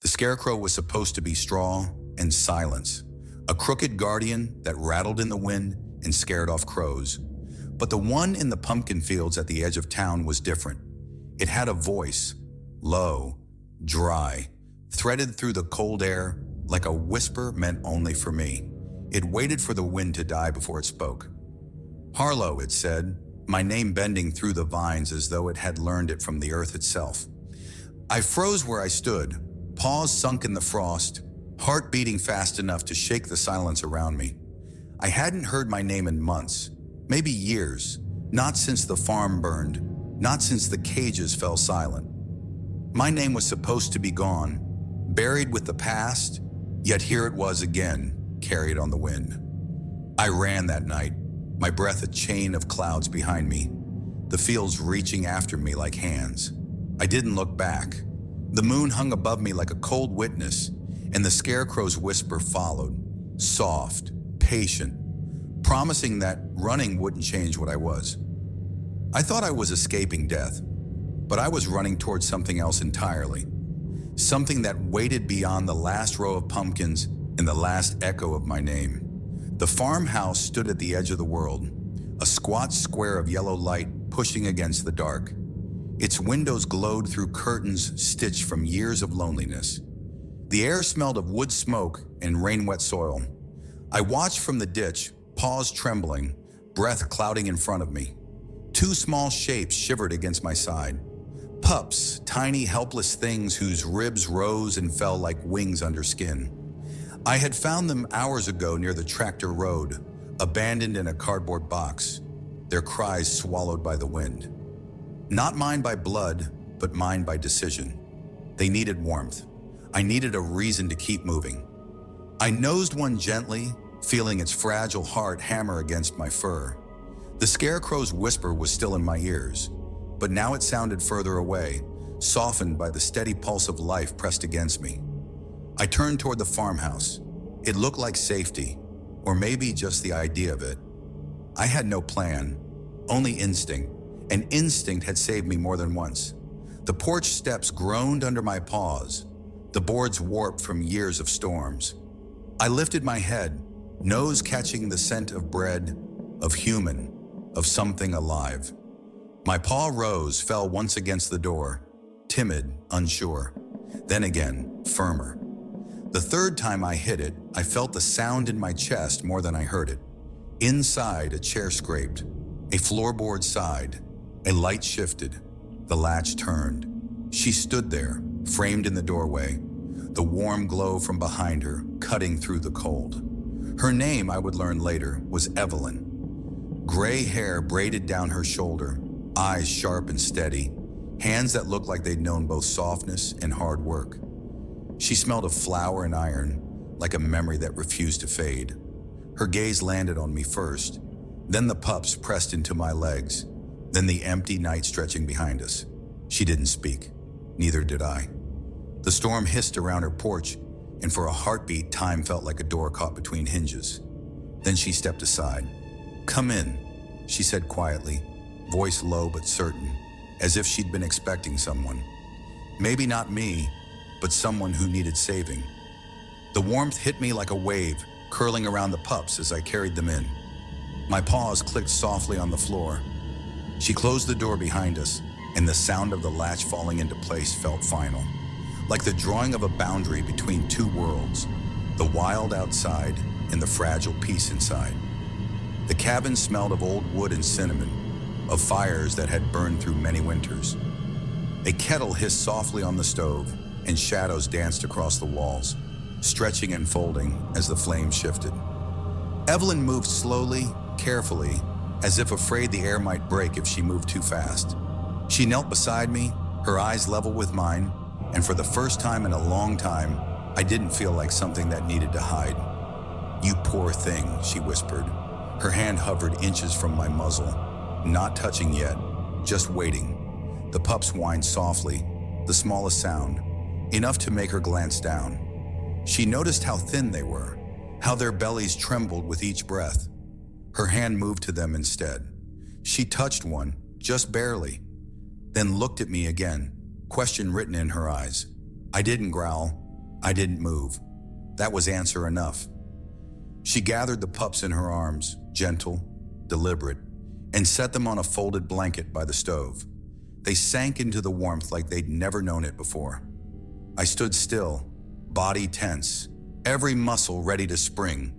The Scarecrow was supposed to be straw and silence, a crooked guardian that rattled in the wind and scared off crows. But the one in the pumpkin fields at the edge of town was different. It had a voice, low, dry, threaded through the cold air like a whisper meant only for me. It waited for the wind to die before it spoke. Harlow, it said, my name bending through the vines as though it had learned it from the earth itself. I froze where I stood, paws sunk in the frost, heart beating fast enough to shake the silence around me. I hadn't heard my name in months, maybe years, not since the farm burned, not since the cages fell silent. My name was supposed to be gone, buried with the past, yet here it was again, carried on the wind. I ran that night, my breath a chain of clouds behind me, the fields reaching after me like hands. I didn't look back. The moon hung above me like a cold witness, and the Scarecrow's whisper followed, soft, patient, promising that running wouldn't change what I was. I thought I was escaping death, but I was running towards something else entirely, something that waited beyond the last row of pumpkins and the last echo of my name. The farmhouse stood at the edge of the world, a squat square of yellow light pushing against the dark. Its windows glowed through curtains stitched from years of loneliness. The air smelled of wood smoke and rain-wet soil. I watched from the ditch, paws trembling, breath clouding in front of me. Two small shapes shivered against my side. Pups, tiny helpless things whose ribs rose and fell like wings under skin. I had found them hours ago near the tractor road, abandoned in a cardboard box, their cries swallowed by the wind. Not mine by blood, but mine by decision. They needed warmth. I needed a reason to keep moving. I nosed one gently, feeling its fragile heart hammer against my fur. The Scarecrow's whisper was still in my ears, but now it sounded further away, softened by the steady pulse of life pressed against me. I turned toward the farmhouse. It looked like safety, or maybe just the idea of it. I had no plan, only instinct, and instinct had saved me more than once. The porch steps groaned under my paws, the boards warped from years of storms. I lifted my head, nose catching the scent of bread, of human, of something alive. My paw rose, fell once against the door, timid, unsure, then again, firmer. The third time I hit it, I felt the sound in my chest more than I heard it. Inside, a chair scraped, a floorboard sighed, a light shifted, the latch turned. She stood there, framed in the doorway, the warm glow from behind her cutting through the cold. Her name, I would learn later, was Evelyn. Gray hair braided down her shoulder, eyes sharp and steady, hands that looked like they'd known both softness and hard work. She smelled of flour and iron, like a memory that refused to fade. Her gaze landed on me first, then the pups pressed into my legs, then the empty night stretching behind us. She didn't speak, neither did I. The storm hissed around her porch, and for a heartbeat, time felt like a door caught between hinges. Then she stepped aside. "Come in," she said quietly, voice low but certain, as if she'd been expecting someone. Maybe not me, but someone who needed saving. The warmth hit me like a wave, curling around the pups as I carried them in. My paws clicked softly on the floor. She closed the door behind us, and the sound of the latch falling into place felt final, like the drawing of a boundary between two worlds, the wild outside and the fragile peace inside. The cabin smelled of old wood and cinnamon, of fires that had burned through many winters. A kettle hissed softly on the stove, and shadows danced across the walls, stretching and folding as the flames shifted. Evelyn moved slowly, carefully, as if afraid the air might break if she moved too fast. She knelt beside me, her eyes level with mine, and for the first time in a long time, I didn't feel like something that needed to hide. "You poor thing," she whispered. Her hand hovered inches from my muzzle, not touching yet, just waiting. The pups whined softly, the smallest sound, enough to make her glance down. She noticed how thin they were, how their bellies trembled with each breath. Her hand moved to them instead. She touched one, just barely, then looked at me again, question written in her eyes. I didn't growl. I didn't move. That was answer enough. She gathered the pups in her arms, gentle, deliberate, and set them on a folded blanket by the stove. They sank into the warmth like they'd never known it before. I stood still, body tense, every muscle ready to spring,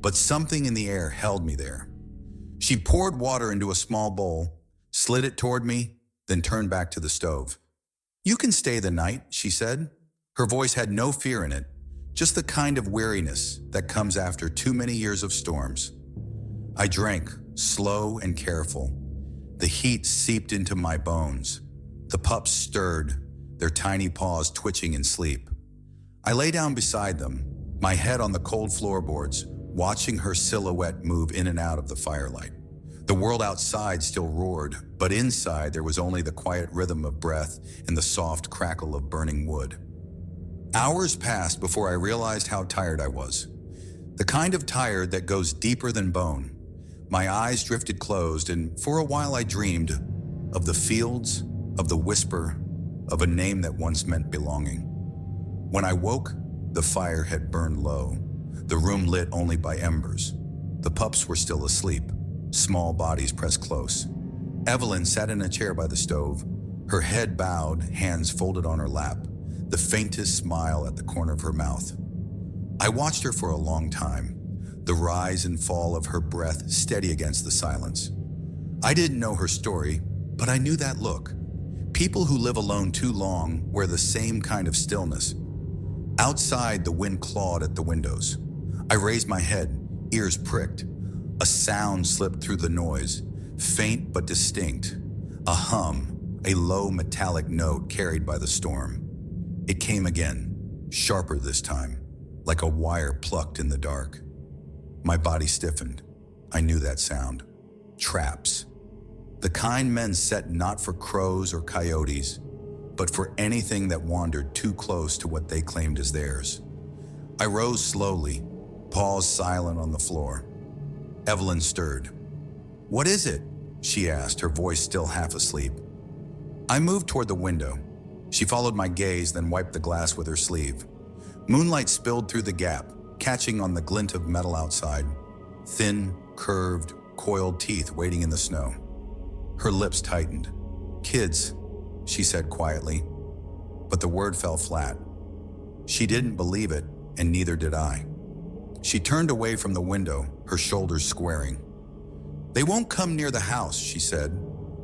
but something in the air held me there. She poured water into a small bowl, slid it toward me, then turned back to the stove. "You can stay the night," she said. Her voice had no fear in it, just the kind of weariness that comes after too many years of storms. I drank, slow and careful. The heat seeped into my bones. The pups stirred, their tiny paws twitching in sleep. I lay down beside them, my head on the cold floorboards, watching her silhouette move in and out of the firelight. The world outside still roared, but inside there was only the quiet rhythm of breath and the soft crackle of burning wood. Hours passed before I realized how tired I was. The kind of tired that goes deeper than bone. My eyes drifted closed, and for a while I dreamed of the fields, of the whisper, of a name that once meant belonging. When I woke, the fire had burned low, the room lit only by embers. The pups were still asleep, small bodies pressed close. Evelyn sat in a chair by the stove, her head bowed, hands folded on her lap, the faintest smile at the corner of her mouth. I watched her for a long time, the rise and fall of her breath steady against the silence. I didn't know her story, but I knew that look. People who live alone too long wear the same kind of stillness. Outside, the wind clawed at the windows. I raised my head, ears pricked. A sound slipped through the noise, faint but distinct. A hum, a low metallic note carried by the storm. It came again, sharper this time, like a wire plucked in the dark. My body stiffened. I knew that sound. Traps. The kind men set not for crows or coyotes, but for anything that wandered too close to what they claimed as theirs. I rose slowly, paused silent on the floor. Evelyn stirred. "What is it?" she asked, her voice still half asleep. I moved toward the window. She followed my gaze, then wiped the glass with her sleeve. Moonlight spilled through the gap, catching on the glint of metal outside. Thin, curved, coiled teeth waiting in the snow. Her lips tightened. "Kids," she said quietly, but the word fell flat. She didn't believe it, and neither did I. She turned away from the window, her shoulders squaring. "They won't come near the house," she said,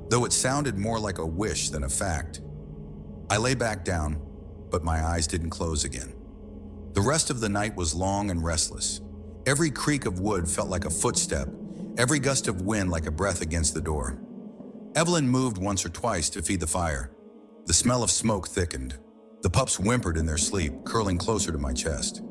though it sounded more like a wish than a fact. I lay back down, but my eyes didn't close again. The rest of the night was long and restless. Every creak of wood felt like a footstep, every gust of wind like a breath against the door. Evelyn moved once or twice to feed the fire. The smell of smoke thickened. The pups whimpered in their sleep, curling closer to my chest.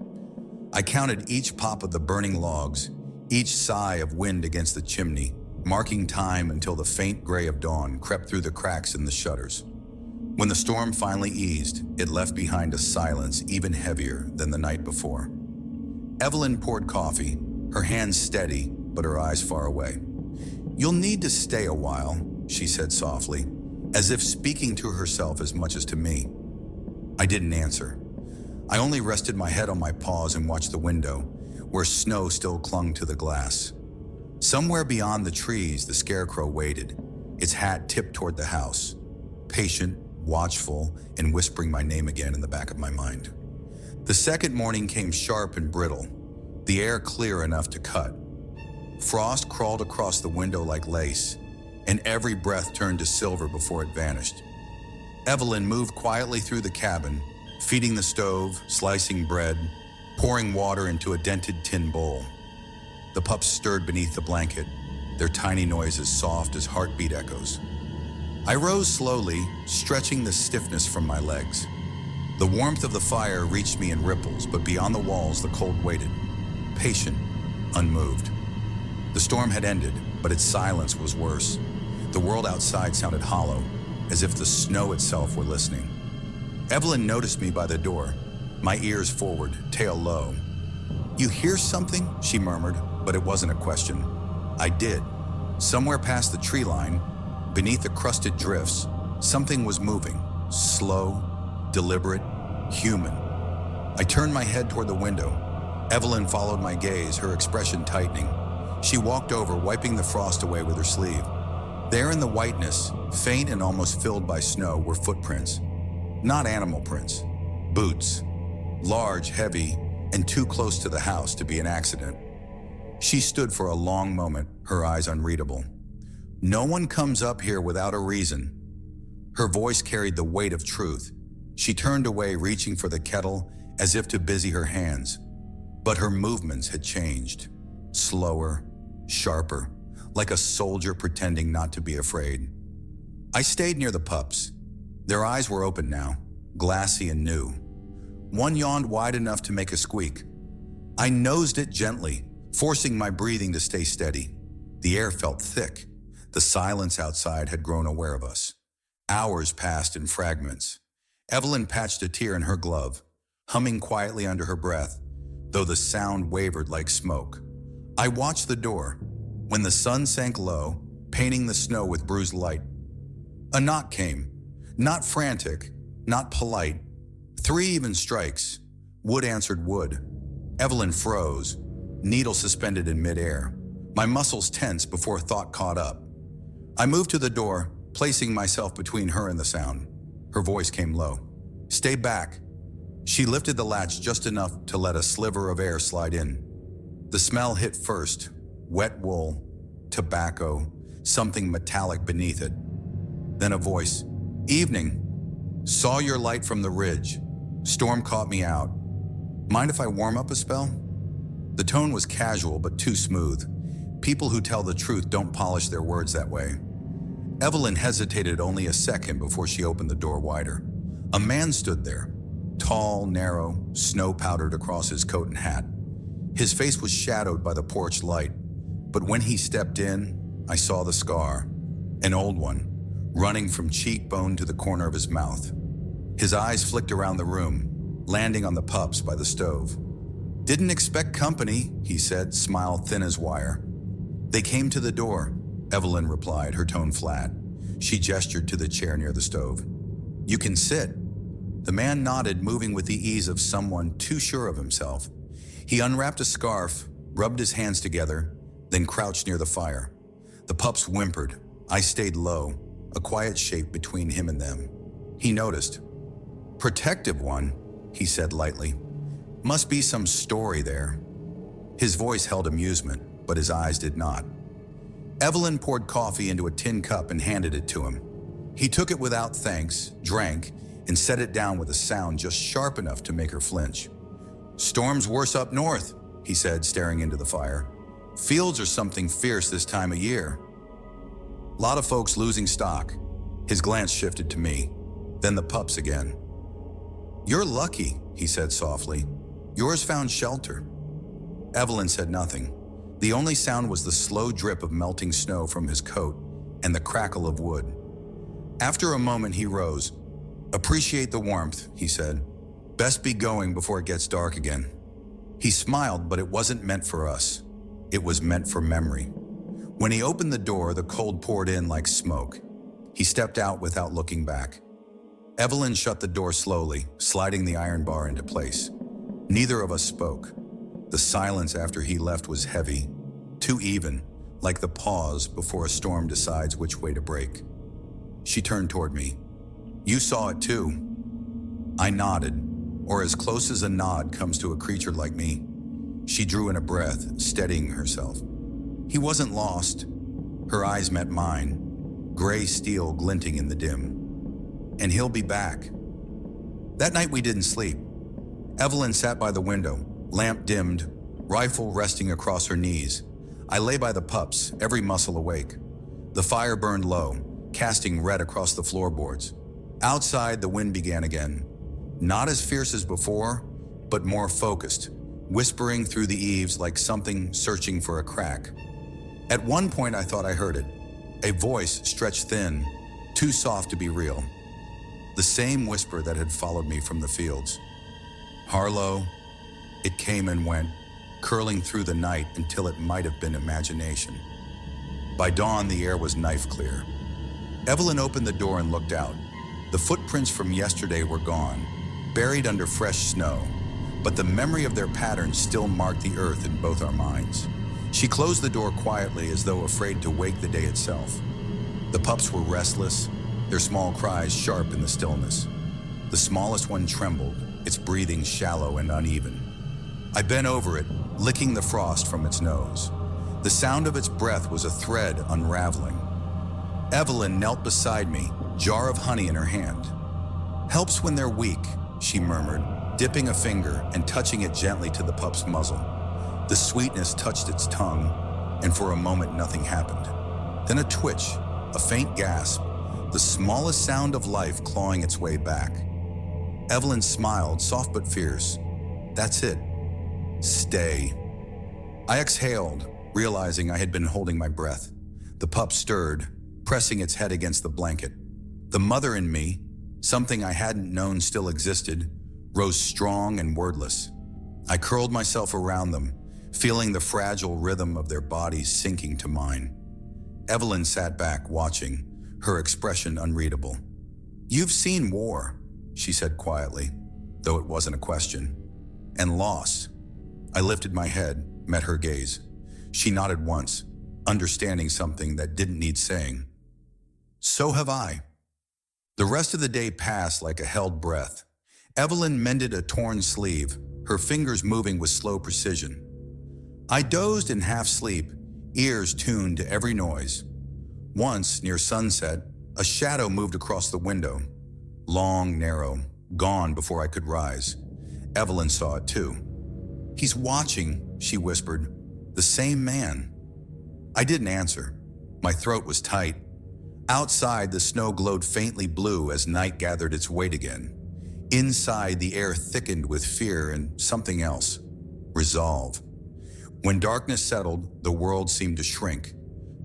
I counted each pop of the burning logs, each sigh of wind against the chimney, marking time until the faint gray of dawn crept through the cracks in the shutters. When the storm finally eased, it left behind a silence even heavier than the night before. Evelyn poured coffee, her hands steady, but her eyes far away. "You'll need to stay a while," she said softly, as if speaking to herself as much as to me. I didn't answer. I only rested my head on my paws and watched the window, where snow still clung to the glass. Somewhere beyond the trees, the Scarecrow waited, its hat tipped toward the house, patient, watchful, and whispering my name again in the back of my mind. The second morning came sharp and brittle, the air clear enough to cut. Frost crawled across the window like lace, and every breath turned to silver before it vanished. Evelyn moved quietly through the cabin, feeding the stove, slicing bread, pouring water into a dented tin bowl. The pups stirred beneath the blanket, their tiny noises soft as heartbeat echoes. I rose slowly, stretching the stiffness from my legs. The warmth of the fire reached me in ripples, but beyond the walls the cold waited, patient, unmoved. The storm had ended, but its silence was worse. The world outside sounded hollow, as if the snow itself were listening. Evelyn noticed me by the door, my ears forward, tail low. "You hear something?" she murmured, but it wasn't a question. I did. Somewhere past the tree line, beneath the crusted drifts, something was moving, slow, deliberate, human. I turned my head toward the window. Evelyn followed my gaze, her expression tightening. She walked over, wiping the frost away with her sleeve. There in the whiteness, faint and almost filled by snow, were footprints. Not animal prints. Boots. Large, heavy, and too close to the house to be an accident. She stood for a long moment, her eyes unreadable. No one comes up here without a reason. Her voice carried the weight of truth. She turned away, reaching for the kettle as if to busy her hands. But her movements had changed. Slower, sharper, like a soldier pretending not to be afraid. I stayed near the pups. Their eyes were open now, glassy and new. One yawned wide enough to make a squeak. I nosed it gently, forcing my breathing to stay steady. The air felt thick. The silence outside had grown aware of us. Hours passed in fragments. Evelyn patched a tear in her glove, humming quietly under her breath, though the sound wavered like smoke. I watched the door. When the sun sank low, painting the snow with bruised light, a knock came. Not frantic, not polite. 3 even strikes. Wood answered wood. Evelyn froze, needle suspended in midair. My muscles tense before thought caught up. I moved to the door, placing myself between her and the sound. Her voice came low. "Stay back." She lifted the latch just enough to let a sliver of air slide in. The smell hit first, wet wool, tobacco, something metallic beneath it. Then a voice. "Evening. Saw your light from the ridge. Storm caught me out. Mind if I warm up a spell?" The tone was casual but too smooth. People who tell the truth don't polish their words that way. Evelyn hesitated only a second before she opened the door wider. A man stood there, tall, narrow, snow powdered across his coat and hat. His face was shadowed by the porch light, but when he stepped in, I saw the scar, an old one, running from cheekbone to the corner of his mouth. His eyes flicked around the room, landing on the pups by the stove. "Didn't expect company," he said, smile thin as wire. "They came to the door," Evelyn replied, her tone flat. She gestured to the chair near the stove. "You can sit." The man nodded, moving with the ease of someone too sure of himself. He unwrapped a scarf, rubbed his hands together, then crouched near the fire. The pups whimpered. I stayed low, a quiet shape between him and them. He noticed. "Protective one," he said lightly. "Must be some story there." His voice held amusement, but his eyes did not. Evelyn poured coffee into a tin cup and handed it to him. He took it without thanks, drank, and set it down with a sound just sharp enough to make her flinch. "Storm's worse up north," he said, staring into the fire. "Fields are something fierce this time of year. Lot of folks losing stock." His glance shifted to me, then the pups again. "You're lucky," he said softly. "Yours found shelter." Evelyn said nothing. The only sound was the slow drip of melting snow from his coat and the crackle of wood. After a moment, he rose. "Appreciate the warmth," he said. "Best be going before it gets dark again." He smiled, but it wasn't meant for us. It was meant for memory. When he opened the door, the cold poured in like smoke. He stepped out without looking back. Evelyn shut the door slowly, sliding the iron bar into place. Neither of us spoke. The silence after he left was heavy, too even, like the pause before a storm decides which way to break. She turned toward me. "You saw it too." I nodded, or as close as a nod comes to a creature like me. She drew in a breath, steadying herself. He wasn't lost. Her eyes met mine, gray steel glinting in the dim. "And he'll be back." That night we didn't sleep. Evelyn sat by the window, lamp dimmed, rifle resting across her knees. I lay by the pups, every muscle awake. The fire burned low, casting red across the floorboards. Outside, the wind began again. Not as fierce as before, but more focused, whispering through the eaves like something searching for a crack. At one point, I thought I heard it. A voice stretched thin, too soft to be real. The same whisper that had followed me from the fields. "Harlow." It came and went, curling through the night until it might have been imagination. By dawn, the air was knife clear. Evelyn opened the door and looked out. The footprints from yesterday were gone, buried under fresh snow. but the memory of their patterns still marked the earth in both our minds. She closed the door quietly as though afraid to wake the day itself. The pups were restless, their small cries sharp in the stillness. The smallest one trembled, its breathing shallow and uneven. I bent over it, licking the frost from its nose. The sound of its breath was a thread unraveling. Evelyn knelt beside me, jar of honey in her hand. "Helps when they're weak," she murmured, dipping a finger and touching it gently to the pup's muzzle. The sweetness touched its tongue, and for a moment nothing happened. Then a twitch, a faint gasp, the smallest sound of life clawing its way back. Evelyn smiled, soft but fierce. "That's it. Stay." I exhaled, realizing I had been holding my breath. The pup stirred, pressing its head against the blanket. The mother in me, something I hadn't known still existed, rose strong and wordless. I curled myself around them, feeling the fragile rhythm of their bodies sinking to mine. Evelyn sat back, watching, her expression unreadable. "You've seen war," she said quietly, though it wasn't a question. "And loss." I lifted my head, met her gaze. She nodded once, understanding something that didn't need saying. "So have I." The rest of the day passed like a held breath. Evelyn mended a torn sleeve, her fingers moving with slow precision. I dozed in half sleep, ears tuned to every noise. Once, near sunset, a shadow moved across the window. Long, narrow, gone before I could rise. Evelyn saw it too. "He's watching," she whispered. "The same man." I didn't answer. My throat was tight. Outside, the snow glowed faintly blue as night gathered its weight again. Inside, the air thickened with fear and something else. Resolve. When darkness settled, the world seemed to shrink.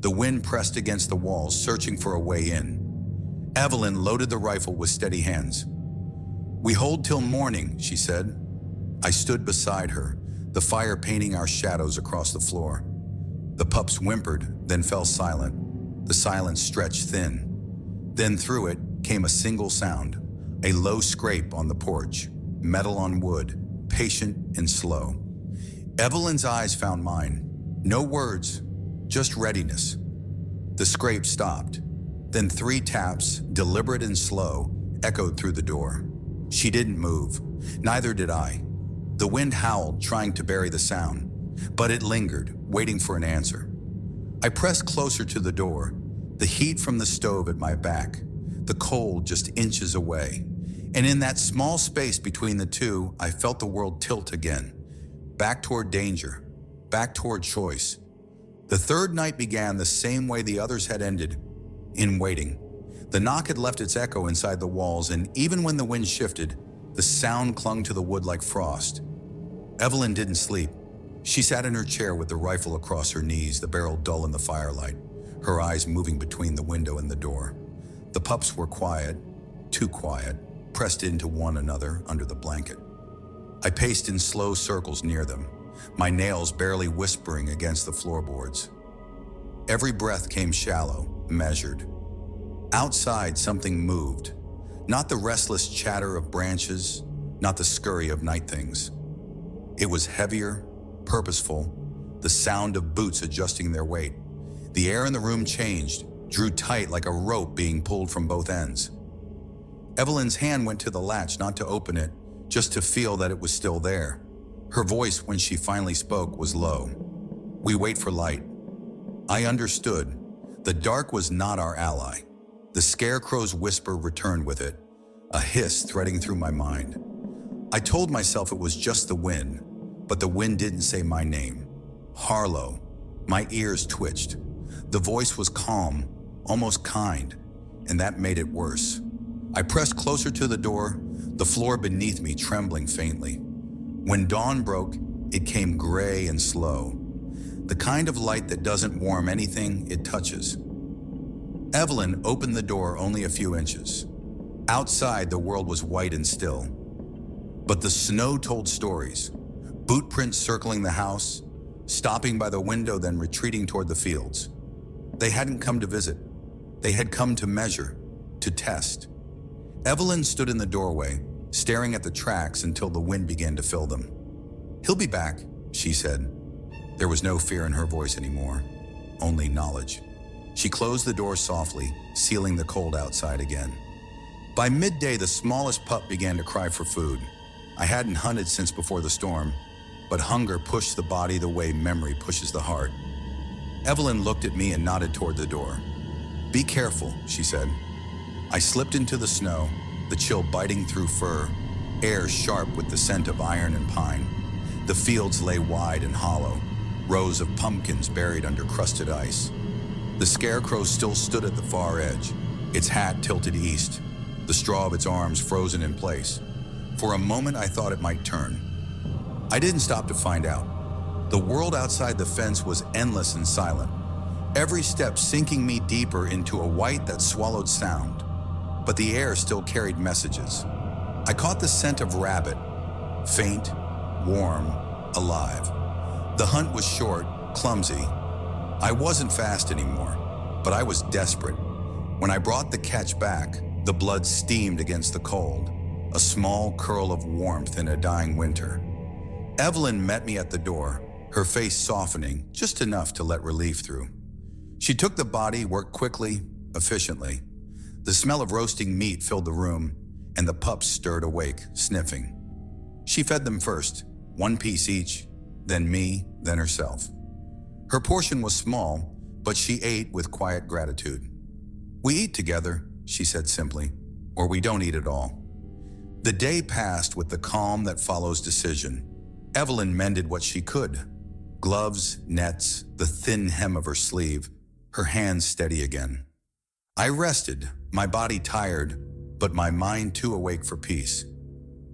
The wind pressed against the walls, searching for a way in. Evelyn loaded the rifle with steady hands. "We hold till morning," she said. I stood beside her, the fire painting our shadows across the floor. The pups whimpered, then fell silent. The silence stretched thin. Then through it came a single sound, a low scrape on the porch, metal on wood, patient and slow. Evelyn's eyes found mine. No words, just readiness. The scrape stopped. Then 3 taps, deliberate and slow, echoed through the door. She didn't move. Neither did I. The wind howled, trying to bury the sound, but it lingered, waiting for an answer. I pressed closer to the door, the heat from the stove at my back, the cold just inches away. And in that small space between the two, I felt the world tilt again, back toward danger, back toward choice. The third night began the same way the others had ended, in waiting. The knock had left its echo inside the walls, and even when the wind shifted, the sound clung to the wood like frost. Evelyn didn't sleep. She sat in her chair with the rifle across her knees, the barrel dull in the firelight, her eyes moving between the window and the door. The pups were quiet, too quiet, pressed into one another under the blanket. I paced in slow circles near them, my nails barely whispering against the floorboards. Every breath came shallow, measured. Outside, something moved. Not the restless chatter of branches, not the scurry of night things. It was heavier, purposeful, the sound of boots adjusting their weight. The air in the room changed, drew tight like a rope being pulled from both ends. Evelyn's hand went to the latch, not to open it, just to feel that it was still there. Her voice, when she finally spoke, was low. "We wait for light." I understood. The dark was not our ally. The Scarecrow's whisper returned with it, a hiss threading through my mind. I told myself it was just the wind, but the wind didn't say my name. Harlow. My ears twitched. The voice was calm, almost kind, and that made it worse. I pressed closer to the door, the floor beneath me trembling faintly. When dawn broke, it came gray and slow, the kind of light that doesn't warm anything it touches. Evelyn opened the door only a few inches. Outside, the world was white and still. But the snow told stories. Boot prints circling the house, stopping by the window, then retreating toward the fields. They hadn't come to visit. They had come to measure, to test. Evelyn stood in the doorway, staring at the tracks until the wind began to fill them. "He'll be back," she said. There was no fear in her voice anymore, only knowledge. She closed the door softly, sealing the cold outside again. By midday, the smallest pup began to cry for food. I hadn't hunted since before the storm, but hunger pushed the body the way memory pushes the heart. Evelyn looked at me and nodded toward the door. "Be careful," she said. I slipped into the snow, the chill biting through fur, air sharp with the scent of iron and pine. The fields lay wide and hollow, rows of pumpkins buried under crusted ice. The Scarecrow still stood at the far edge, its hat tilted east, the straw of its arms frozen in place. For a moment, I thought it might turn. I didn't stop to find out. The world outside the fence was endless and silent, every step sinking me deeper into a white that swallowed sound. But the air still carried messages. I caught the scent of rabbit, faint, warm, alive. The hunt was short, clumsy. I wasn't fast anymore, but I was desperate. When I brought the catch back, the blood steamed against the cold, a small curl of warmth in a dying winter. Evelyn met me at the door, her face softening just enough to let relief through. She took the body, worked quickly, efficiently. The smell of roasting meat filled the room, and the pups stirred awake, sniffing. She fed them first, one piece each, then me, then herself. Her portion was small, but she ate with quiet gratitude. "We eat together," she said simply, "or we don't eat at all." The day passed with the calm that follows decision. Evelyn mended what she could. Gloves, nets, the thin hem of her sleeve, her hands steady again. I rested, my body tired, but my mind too awake for peace.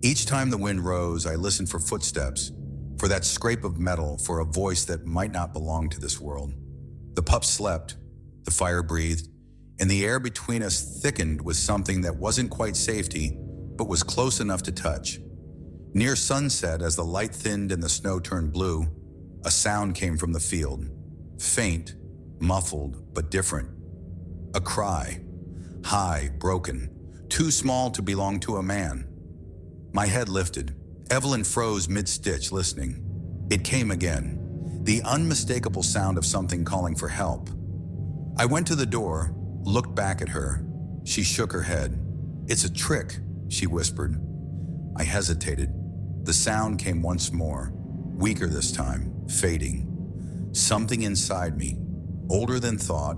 Each time the wind rose, I listened for footsteps, for that scrape of metal, for a voice that might not belong to this world. The pups slept, the fire breathed, and the air between us thickened with something that wasn't quite safety, but was close enough to touch. Near sunset, as the light thinned and the snow turned blue, a sound came from the field. Faint, muffled, but different. A cry. High, broken, too small to belong to a man. My head lifted. Evelyn froze mid-stitch, listening. It came again, the unmistakable sound of something calling for help. I went to the door, looked back at her. She shook her head. "It's a trick," she whispered. I hesitated. The sound came once more, weaker this time, fading. Something inside me, older than thought,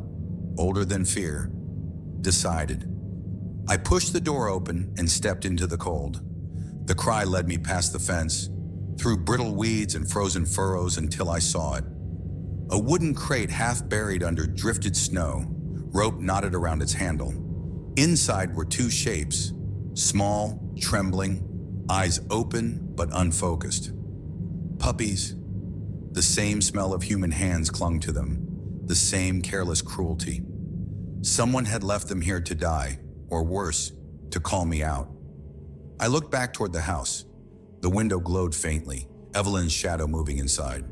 older than fear, decided. I pushed the door open and stepped into the cold. The cry led me past the fence, through brittle weeds and frozen furrows until I saw it. A wooden crate half buried under drifted snow, rope knotted around its handle. Inside were two shapes, small, trembling, eyes open but unfocused. Puppies. The same smell of human hands clung to them, the same careless cruelty. Someone had left them here to die, or worse, to call me out. I looked back toward the house. The window glowed faintly, Evelyn's shadow moving inside.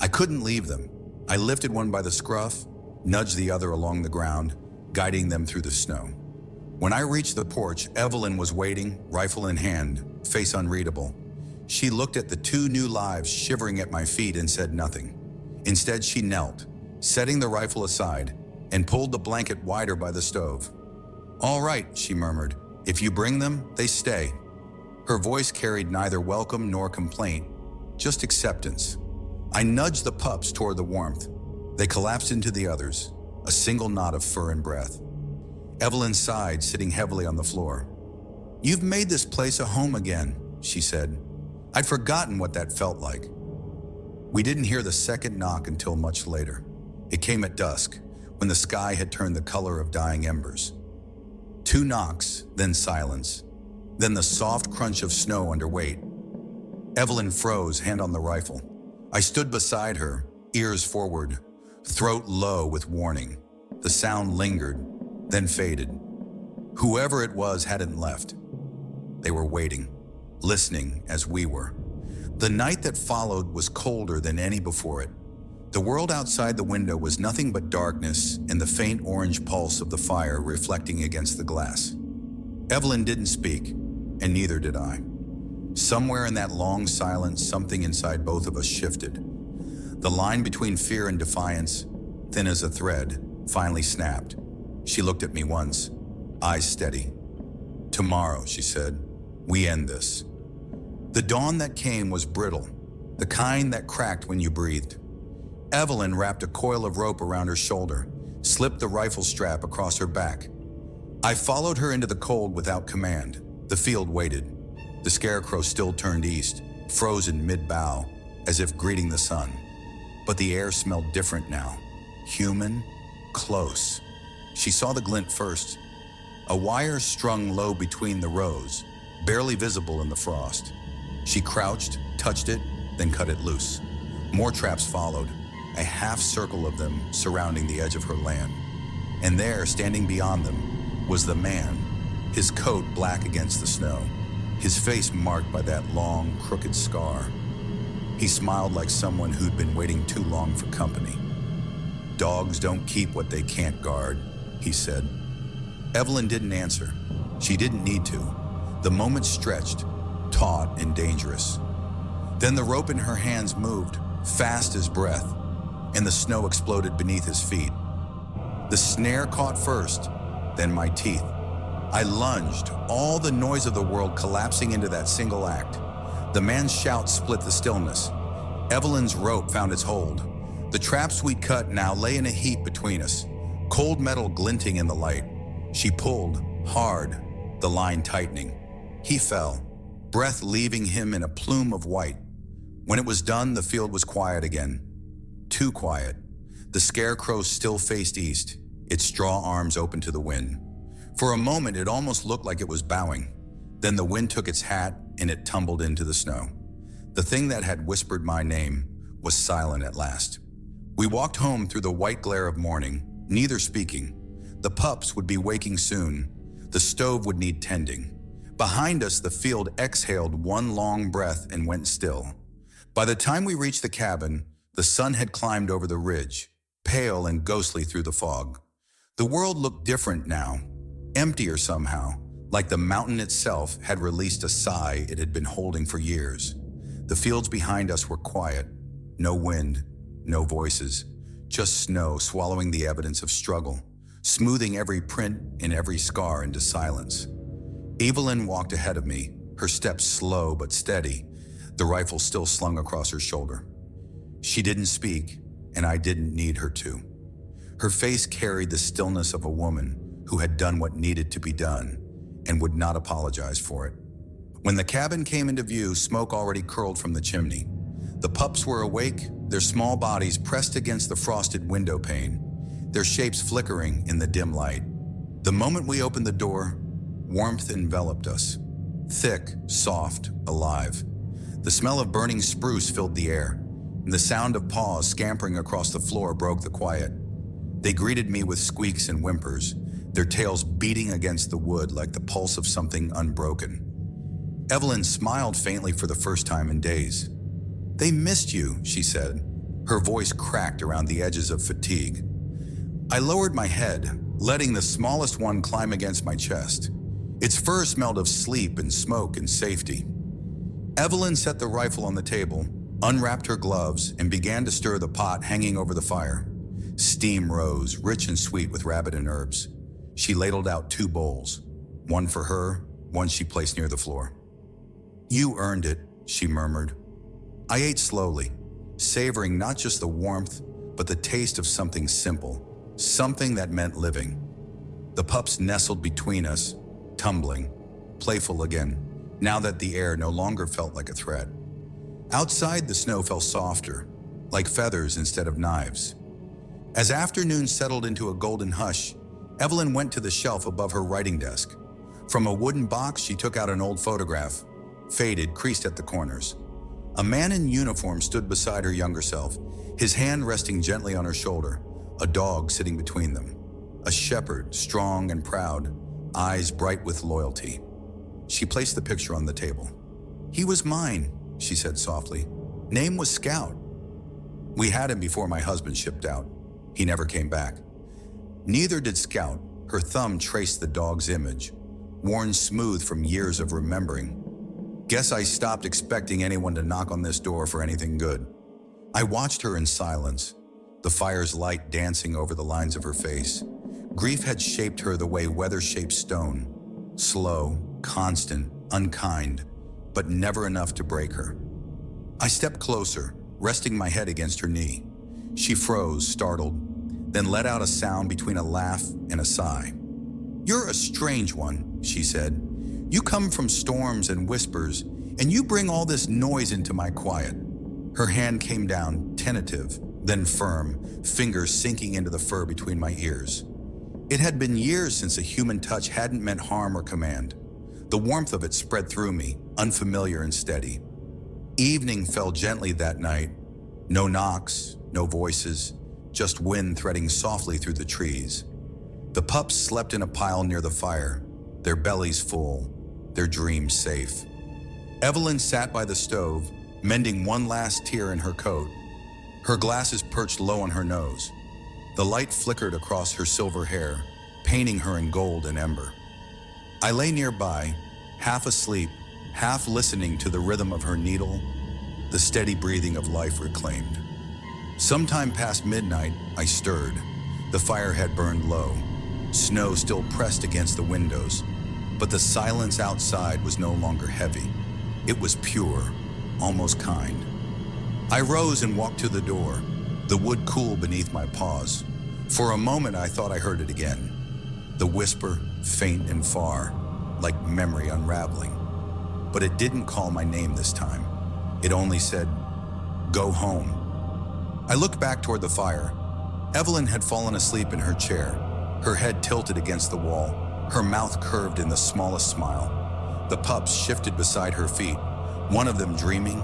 I couldn't leave them. I lifted one by the scruff, nudged the other along the ground, guiding them through the snow. When I reached the porch, Evelyn was waiting, rifle in hand, face unreadable. She looked at the two new lives shivering at my feet and said nothing. Instead, she knelt, setting the rifle aside, and pulled the blanket wider by the stove. "All right," she murmured. "If you bring them, they stay." Her voice carried neither welcome nor complaint, just acceptance. I nudged the pups toward the warmth. They collapsed into the others, a single knot of fur and breath. Evelyn sighed, sitting heavily on the floor. "You've made this place a home again," she said. I'd forgotten what that felt like. We didn't hear the second knock until much later. It came at dusk, when the sky had turned the color of dying embers. Two knocks, then silence, then the soft crunch of snow under weight. Evelyn froze, hand on the rifle. I stood beside her, ears forward, throat low with warning. The sound lingered, then faded. Whoever it was hadn't left. They were waiting, listening as we were. The night that followed was colder than any before it. The world outside the window was nothing but darkness and the faint orange pulse of the fire reflecting against the glass. Evelyn didn't speak, and neither did I. Somewhere in that long silence, something inside both of us shifted. The line between fear and defiance, thin as a thread, finally snapped. She looked at me once, eyes steady. "Tomorrow," she said, "we end this." The dawn that came was brittle, the kind that cracked when you breathed. Evelyn wrapped a coil of rope around her shoulder, slipped the rifle strap across her back. I followed her into the cold without command. The field waited. The Scarecrow still turned east, frozen mid-bow, as if greeting the sun. But the air smelled different now. Human, close. She saw the glint first. A wire strung low between the rows, barely visible in the frost. She crouched, touched it, then cut it loose. More traps followed, a half circle of them surrounding the edge of her land. And there, standing beyond them, was the man, his coat black against the snow, his face marked by that long, crooked scar. He smiled like someone who'd been waiting too long for company. "Dogs don't keep what they can't guard," he said. Evelyn didn't answer. She didn't need to. The moment stretched, taut and dangerous. Then the rope in her hands moved, fast as breath, and the snow exploded beneath his feet. The snare caught first, then my teeth. I lunged, all the noise of the world collapsing into that single act. The man's shout split the stillness. Evelyn's rope found its hold. The traps we'd cut now lay in a heap between us, cold metal glinting in the light. She pulled, hard, the line tightening. He fell, breath leaving him in a plume of white. When it was done, the field was quiet again. Too quiet. The Scarecrow still faced east, its straw arms open to the wind. For a moment, it almost looked like it was bowing. Then the wind took its hat and it tumbled into the snow. The thing that had whispered my name was silent at last. We walked home through the white glare of morning, neither speaking. The pups would be waking soon. The stove would need tending. Behind us, the field exhaled one long breath and went still. By the time we reached the cabin, the sun had climbed over the ridge, pale and ghostly through the fog. The world looked different now, emptier somehow, like the mountain itself had released a sigh it had been holding for years. The fields behind us were quiet, no wind, no voices, just snow swallowing the evidence of struggle, smoothing every print and every scar into silence. Evelyn walked ahead of me, her steps slow but steady, the rifle still slung across her shoulder. She didn't speak, and I didn't need her to. Her face carried the stillness of a woman who had done what needed to be done and would not apologize for it. When the cabin came into view, smoke already curled from the chimney. The pups were awake, their small bodies pressed against the frosted window pane, their shapes flickering in the dim light. The moment we opened the door, warmth enveloped us. Thick, soft, alive. The smell of burning spruce filled the air, and the sound of paws scampering across the floor broke the quiet. They greeted me with squeaks and whimpers, their tails beating against the wood like the pulse of something unbroken. Evelyn smiled faintly for the first time in days. "They missed you," she said, her voice cracked around the edges of fatigue. I lowered my head, letting the smallest one climb against my chest. Its fur smelled of sleep and smoke and safety. Evelyn set the rifle on the table, unwrapped her gloves, and began to stir the pot hanging over the fire. Steam rose, rich and sweet with rabbit and herbs. She ladled out 2 bowls, one for her, one she placed near the floor. "You earned it," she murmured. I ate slowly, savoring not just the warmth, but the taste of something simple, something that meant living. The pups nestled between us, tumbling, playful again, now that the air no longer felt like a threat. Outside, the snow fell softer, like feathers instead of knives. As afternoon settled into a golden hush, Evelyn went to the shelf above her writing desk. From a wooden box, she took out an old photograph, faded, creased at the corners. A man in uniform stood beside her younger self, his hand resting gently on her shoulder, a dog sitting between them. A shepherd, strong and proud, eyes bright with loyalty. She placed the picture on the table. "He was mine," she said softly. "Name was Scout. We had him before my husband shipped out. He never came back." Neither did Scout. Her thumb traced the dog's image. worn smooth from years of remembering. Guess I stopped expecting anyone to knock on this door for anything good. I watched her in silence, the fire's light dancing over the lines of her face. Grief had shaped her the way weather shapes stone, slow, constant, unkind, but never enough to break her. I stepped closer, resting my head against her knee. She froze, startled, then let out a sound between a laugh and a sigh. "You're a strange one," she said. "You come from storms and whispers, and you bring all this noise into my quiet." Her hand came down, tentative, then firm, fingers sinking into the fur between my ears. It had been years since a human touch hadn't meant harm or command. The warmth of it spread through me, unfamiliar and steady. Evening fell gently that night. No knocks, no voices, just wind threading softly through the trees. The pups slept in a pile near the fire, their bellies full, their dreams safe. Evelyn sat by the stove, mending one last tear in her coat. Her glasses perched low on her nose. The light flickered across her silver hair, painting her in gold and ember. I lay nearby, half asleep, half listening to the rhythm of her needle, the steady breathing of life reclaimed. Sometime past midnight, I stirred. The fire had burned low. Snow still pressed against the windows, but the silence outside was no longer heavy. It was pure, almost kind. I rose and walked to the door, the wood cool beneath my paws. For a moment, I thought I heard it again. The whisper, faint and far, like memory unraveling. But it didn't call my name this time. It only said, "Go home." I looked back toward the fire. Evelyn had fallen asleep in her chair, her head tilted against the wall, her mouth curved in the smallest smile. The pups shifted beside her feet, one of them dreaming,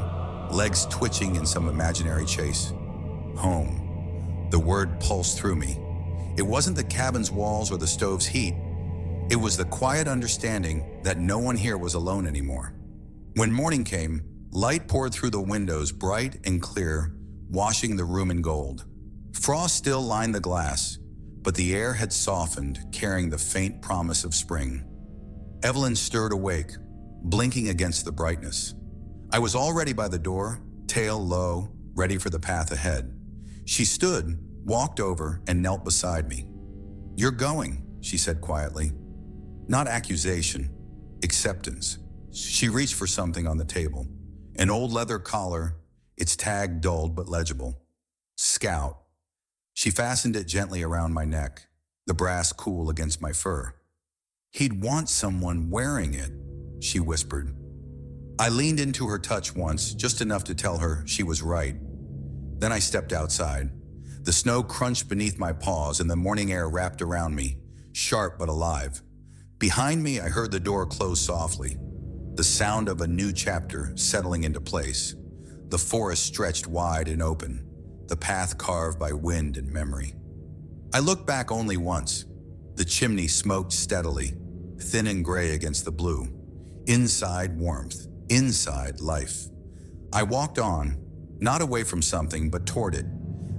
legs twitching in some imaginary chase. Home. The word pulsed through me. It wasn't the cabin's walls or the stove's heat. It was the quiet understanding that no one here was alone anymore. When morning came, light poured through the windows, bright and clear, washing the room in gold. Frost still lined the glass, but the air had softened, carrying the faint promise of spring. Evelyn stirred awake, blinking against the brightness. I was already by the door, tail low, ready for the path ahead. She stood, walked over, and knelt beside me. "You're going," she said quietly. Not accusation, acceptance. She reached for something on the table. An old leather collar, its tag dulled but legible. Scout. She fastened it gently around my neck, the brass cool against my fur. "He'd want someone wearing it," she whispered. I leaned into her touch once, just enough to tell her she was right. Then I stepped outside. The snow crunched beneath my paws and the morning air wrapped around me, sharp but alive. Behind me, I heard the door close softly, the sound of a new chapter settling into place. The forest stretched wide and open, the path carved by wind and memory. I looked back only once. The chimney smoked steadily, thin and gray against the blue. Inside, warmth. Inside, life. I walked on, not away from something, but toward it.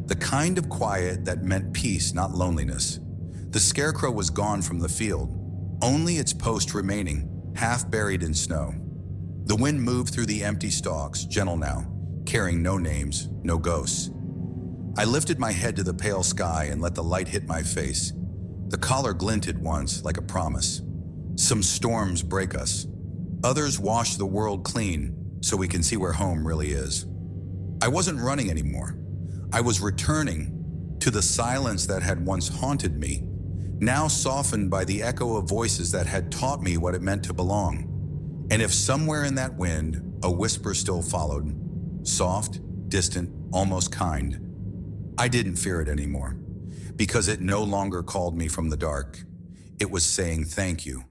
The kind of quiet that meant peace, not loneliness. The scarecrow was gone from the field, only its post remaining, half buried in snow. The wind moved through the empty stalks, gentle now, carrying no names, no ghosts. I lifted my head to the pale sky and let the light hit my face. The collar glinted once, like a promise. Some storms break us. Others wash the world clean, so we can see where home really is. I wasn't running anymore. I was returning to the silence that had once haunted me, now softened by the echo of voices that had taught me what it meant to belong. And if somewhere in that wind, a whisper still followed, soft, distant, almost kind, I didn't fear it anymore, because it no longer called me from the dark. It was saying thank you.